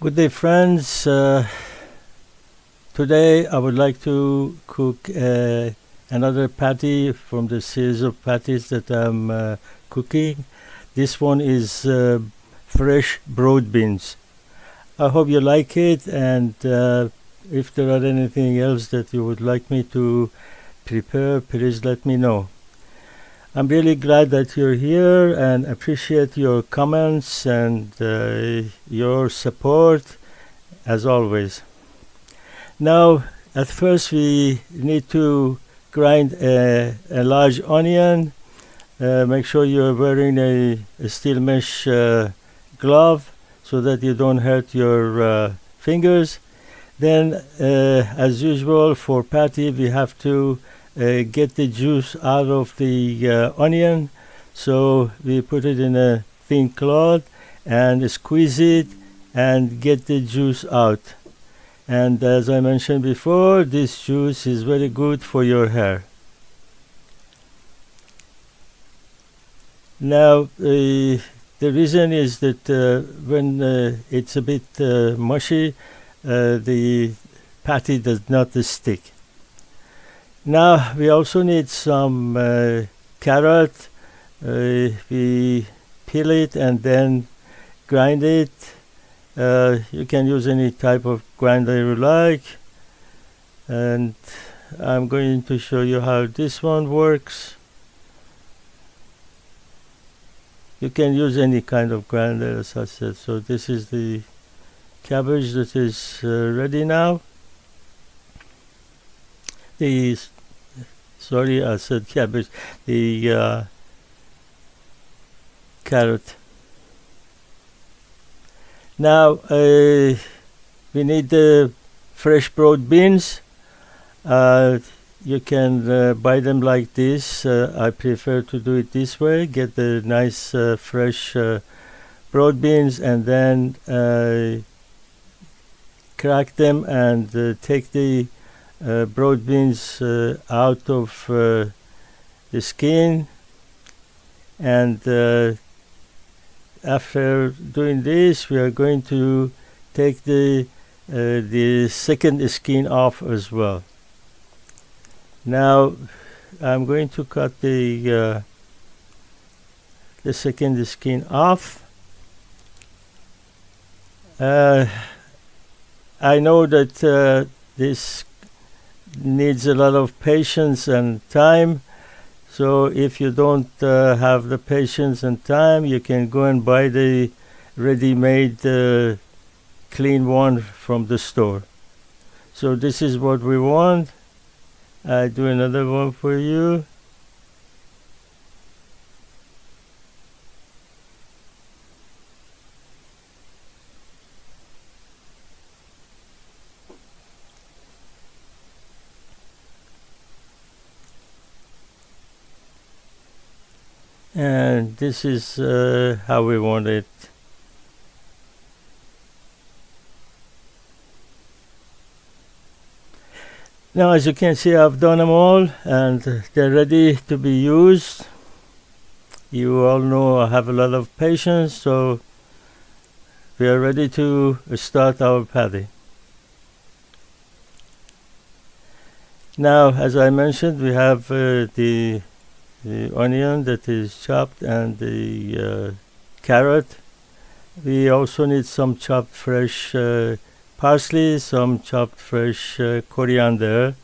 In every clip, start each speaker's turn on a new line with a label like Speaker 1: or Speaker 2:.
Speaker 1: Good day, friends. Today I would like to cook another patty from the series of patties that I'm cooking. This one is fresh broad beans. I hope you like it, and if there are anything else that you would like me to prepare, please let me know. I'm really glad that you're here and appreciate your comments and your support as always. Now, at first we need to grind a large onion. Make sure you're wearing a steel mesh glove so that you don't hurt your fingers. Then, as usual for patty, we have to get the juice out of the onion. So we put it in a thin cloth and squeeze it and get the juice out. And as I mentioned before, this juice is very good for your hair. Now, the reason is that when it's a bit mushy, the patty does not stick. Now we also need some carrot. We peel it and then grind it. You can use any type of grinder you like. And I'm going to show you how this one works. You can use any kind of grinder, as I said. So this is the cabbage that is ready now. Sorry, I said cabbage. The carrot. Now we need the fresh broad beans. You can buy them like this. I prefer to do it this way. Get the nice fresh broad beans and then crack them and take the broad beans out of the skin, and after doing this we are going to take the second skin off as well. Now I'm going to cut the second skin off. I know that this needs a lot of patience and time, so if you don't have the patience and time, you can go and buy the ready-made clean one from the store. So this is what we want. I do another one for you. And this is how we want it. Now, as you can see, I've done them all and they're ready to be used. You all know I have a lot of patience, so we are ready to start our patty. Now, as I mentioned, we have the onion that is chopped and the carrot. We also need some chopped fresh parsley, some chopped fresh coriander,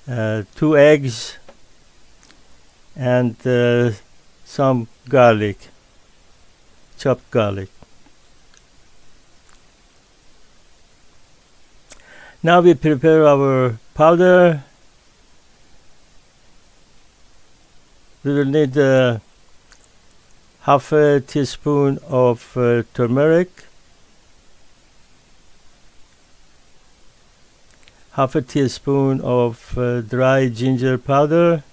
Speaker 1: 2 eggs, and some garlic, chopped garlic. Now we prepare our powder. We will need half a teaspoon of turmeric, half a teaspoon of dry ginger powder,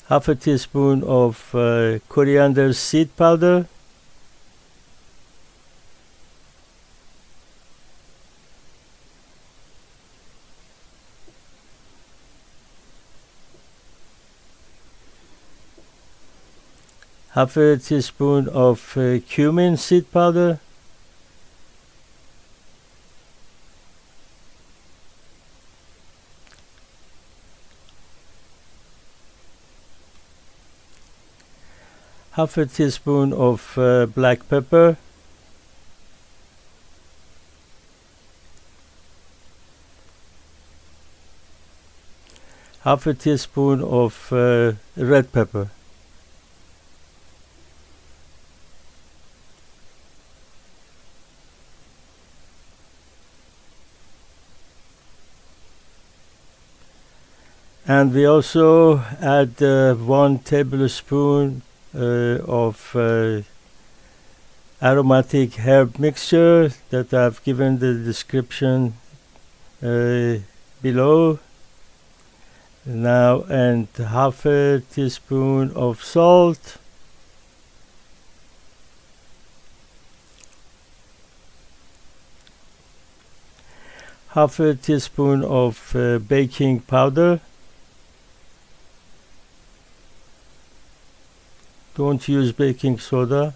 Speaker 1: half a teaspoon of coriander seed powder, half a teaspoon of cumin seed powder, half a teaspoon of black pepper, half a teaspoon of red pepper, and we also add 1 tablespoon of aromatic herb mixture that I've given the description below. Now, and half a teaspoon of salt, half a teaspoon of baking powder. Don't use baking soda.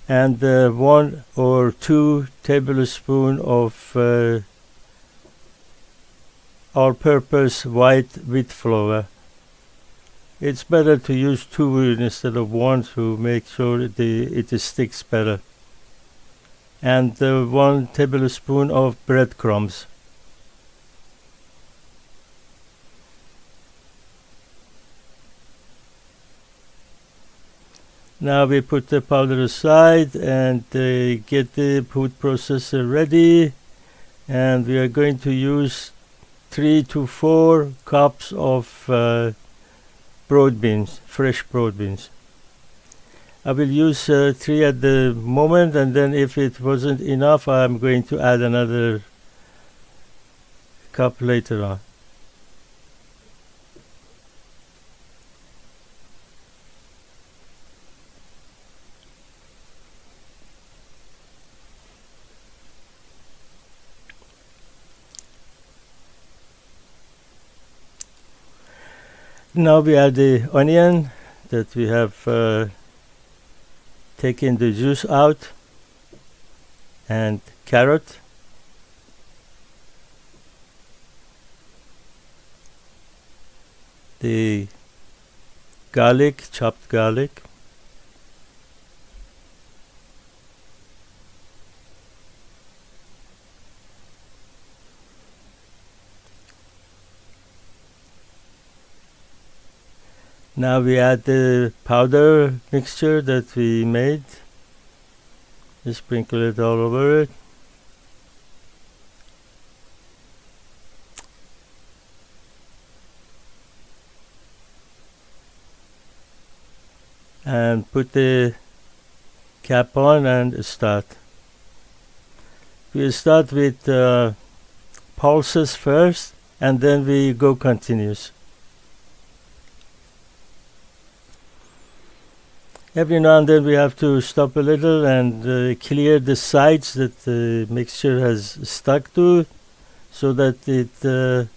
Speaker 1: And 1 or 2 tablespoons of all-purpose white wheat flour. It's better to use 2 instead of 1 to make sure it sticks better. And 1 tablespoon of breadcrumbs. Now we put the powder aside and get the food processor ready, and we are going to use 3 to 4 cups of broad beans, fresh broad beans. I will use 3 at the moment, and then if it wasn't enough, I'm going to add another cup later on. Now we add the onion that we have taken the juice out, and carrot, the garlic, chopped garlic, now we add the powder mixture that we made. Just sprinkle it all over it. And put the cap on and start. We start with pulses first, and then we go continuous. Every now and then we have to stop a little and clear the sides that the mixture has stuck to, so that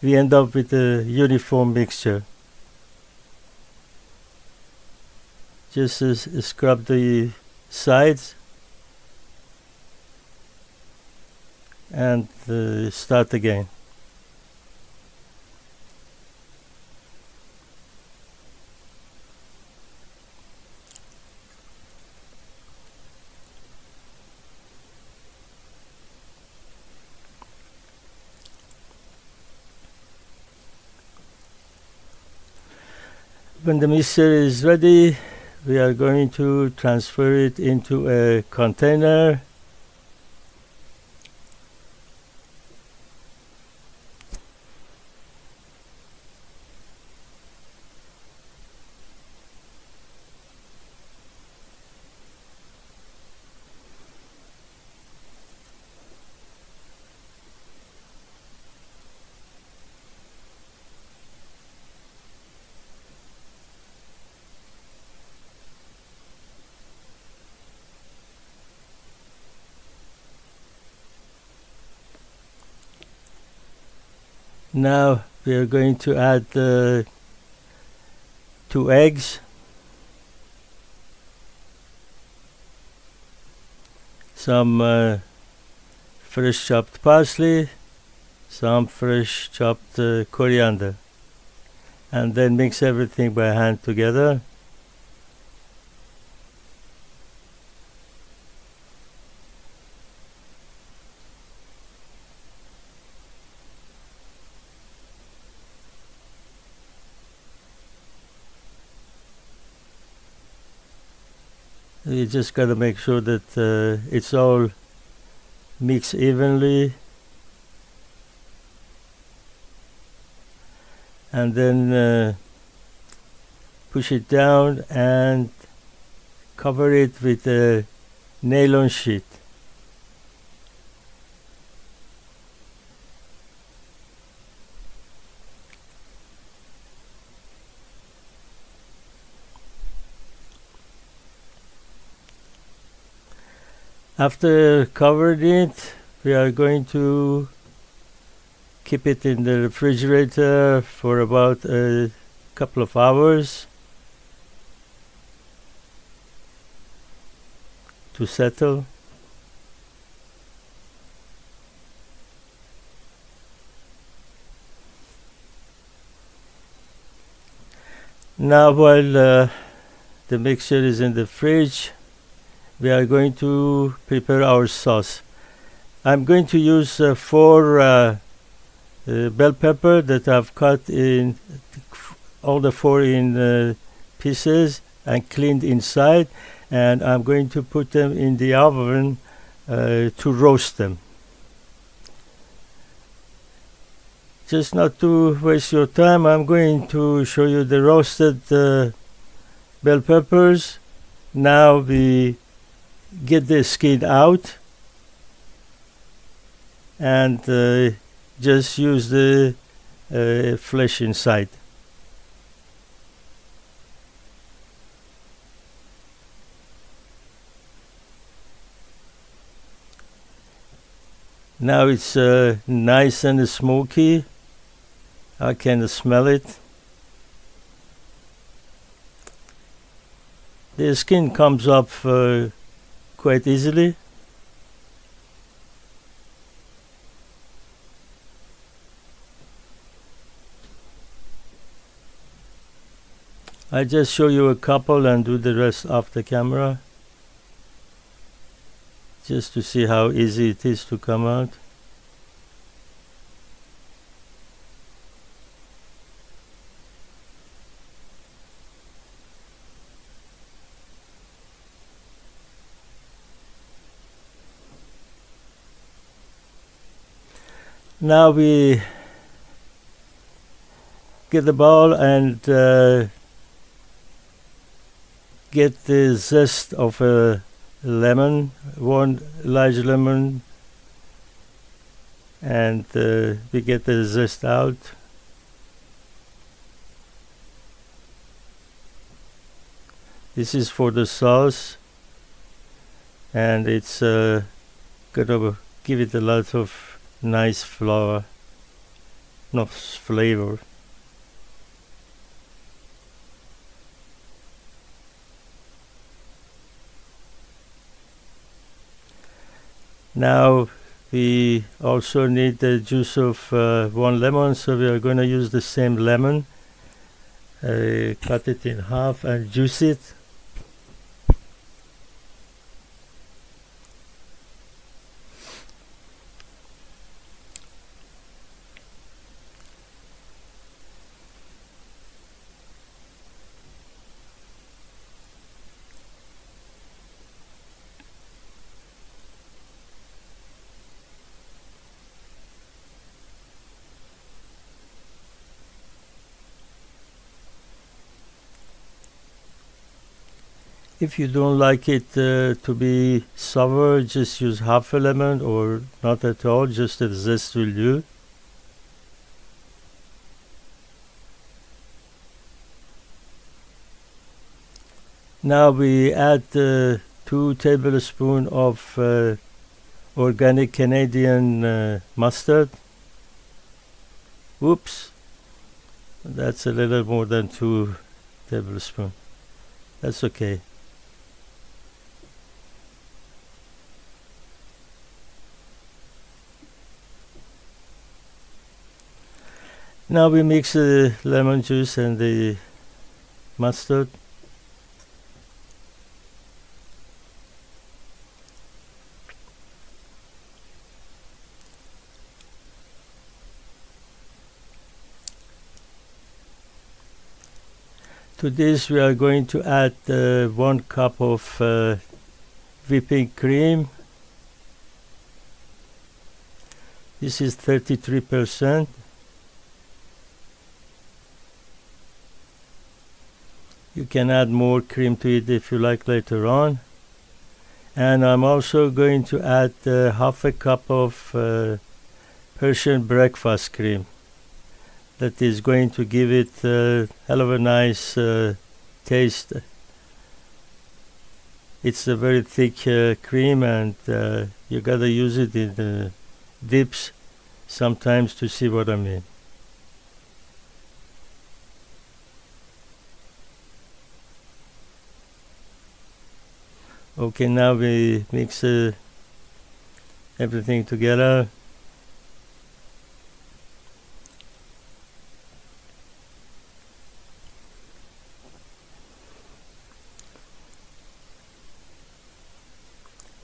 Speaker 1: we end up with a uniform mixture. Just scrub the sides and start again. When the mixture is ready, we are going to transfer it into a container. Now we are going to add 2 eggs, some fresh chopped parsley, some fresh chopped coriander, and then mix everything by hand together. You just got to make sure that it's all mixed evenly, and then push it down and cover it with a nylon sheet. After covering it, we are going to keep it in the refrigerator for about a couple of hours to settle. Now, while the mixture is in the fridge, we are going to prepare our sauce. I'm going to use 4 bell pepper that I've cut in all the 4 in pieces and cleaned inside, and I'm going to put them in the oven to roast them. Just not to waste your time, I'm going to show you the roasted bell peppers. Now we get the skin out and just use the flesh inside. Now it's nice and smoky. I can smell it. The skin comes up quite easily. I just show you a couple and do the rest off the camera, just to see how easy it is to come out. Now we get the bowl and get the zest of a lemon, 1 large lemon, and we get the zest out. This is for the sauce, and it's gonna give it a lot of nice flavor. Now we also need the juice of 1 lemon, so we are going to use the same lemon, cut it in half and juice it. If you don't like it to be sour, just use half a lemon or not at all, just the zest will do. Now we add 2 tablespoons of organic Canadian mustard. Whoops, that's a little more than 2 tablespoons. That's okay. Now we mix the lemon juice and the mustard. To this we are going to add 1 cup of whipping cream. This is 33%. You can add more cream to it if you like later on. And I'm also going to add half a cup of Persian breakfast cream. That is going to give it a hell of a nice taste. It's a very thick cream, and you gotta use it in dips sometimes to see what I mean. Okay, now we mix everything together.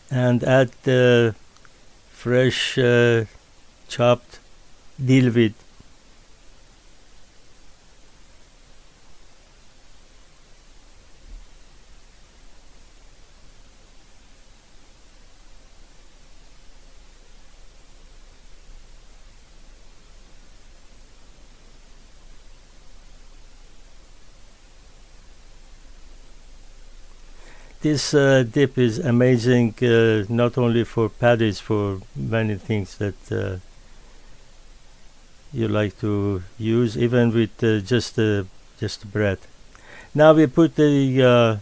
Speaker 1: And add the fresh chopped dill weed. This dip is amazing, not only for patties, for many things that you like to use, even with just bread. Now we put the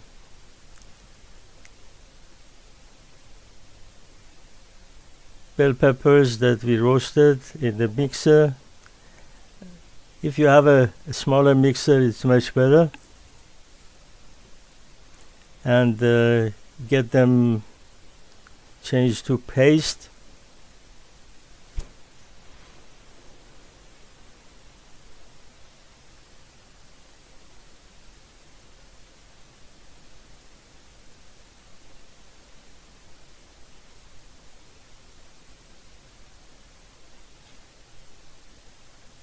Speaker 1: bell peppers that we roasted in the mixer. If you have a smaller mixer, it's much better. And get them changed to paste.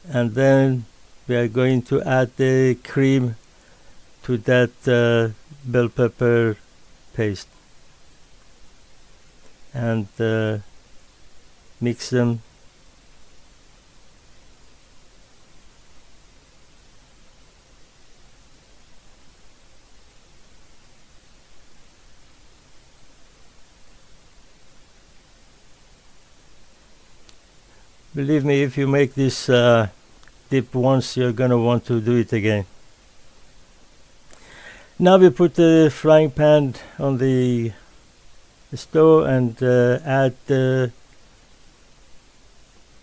Speaker 1: And then we are going to add the cream to that bell pepper paste and mix them. Believe me, if you make this dip once, you're gonna want to do it again. Now we put the frying pan on the stove and add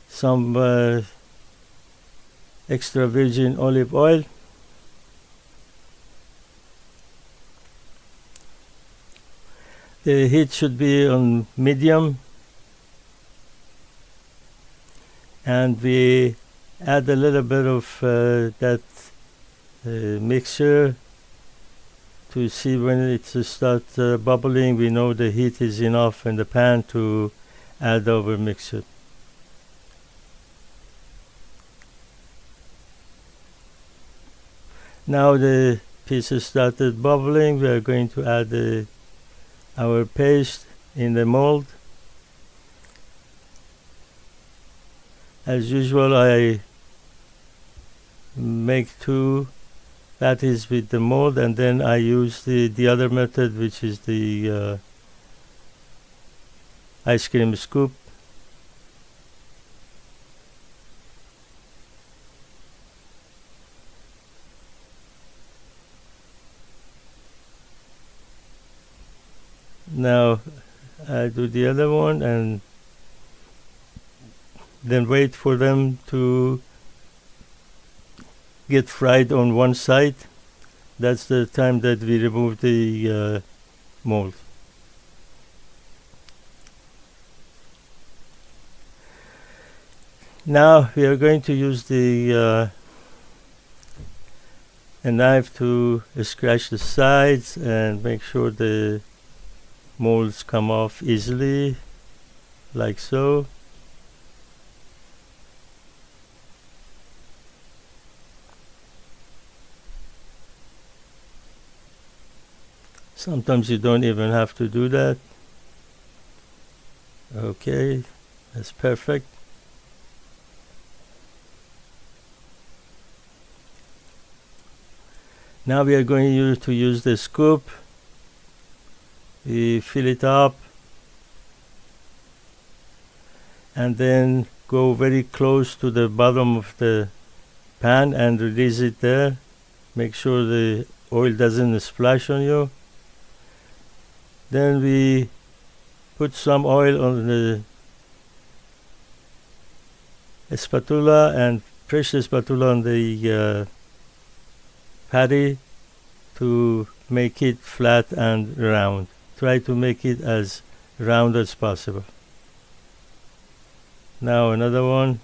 Speaker 1: some extra virgin olive oil. The heat should be on medium, and we add a little bit of that mixture to see when it starts bubbling. We know the heat is enough in the pan to add our mixture. Now the pieces started bubbling. We are going to add our paste in the mold. As usual, I make 2 patties with the mold, and then I use the other method, which is the ice cream scoop. Now I do the other one and then wait for them to get fried on one side, that's the time that we remove the mold. Now we are going to use the a knife to scratch the sides and make sure the molds come off easily, like so. Sometimes you don't even have to do that. Okay, that's perfect. Now we are going to use the scoop. We fill it up and then go very close to the bottom of the pan and release it there. Make sure the oil doesn't splash on you. Then we put some oil on the spatula and press the spatula on the patty to make it flat and round. Try to make it as round as possible. Now another one.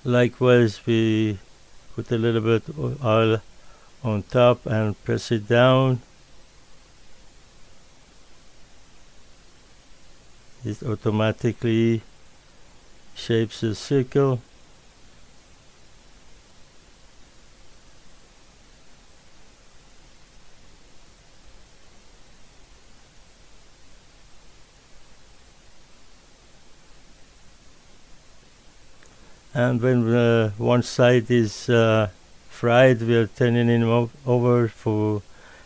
Speaker 1: Likewise, we put a little bit of oil on top and press it down. It automatically shapes a circle. And when one side is fried, we are turning it over to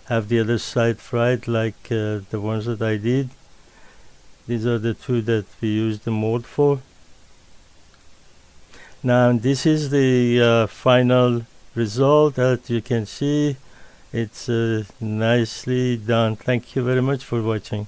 Speaker 1: have the other side fried, like the ones that I did. These are the two that we used the mold for. Now this is the final result. As you can see, it's nicely done. Thank you very much for watching.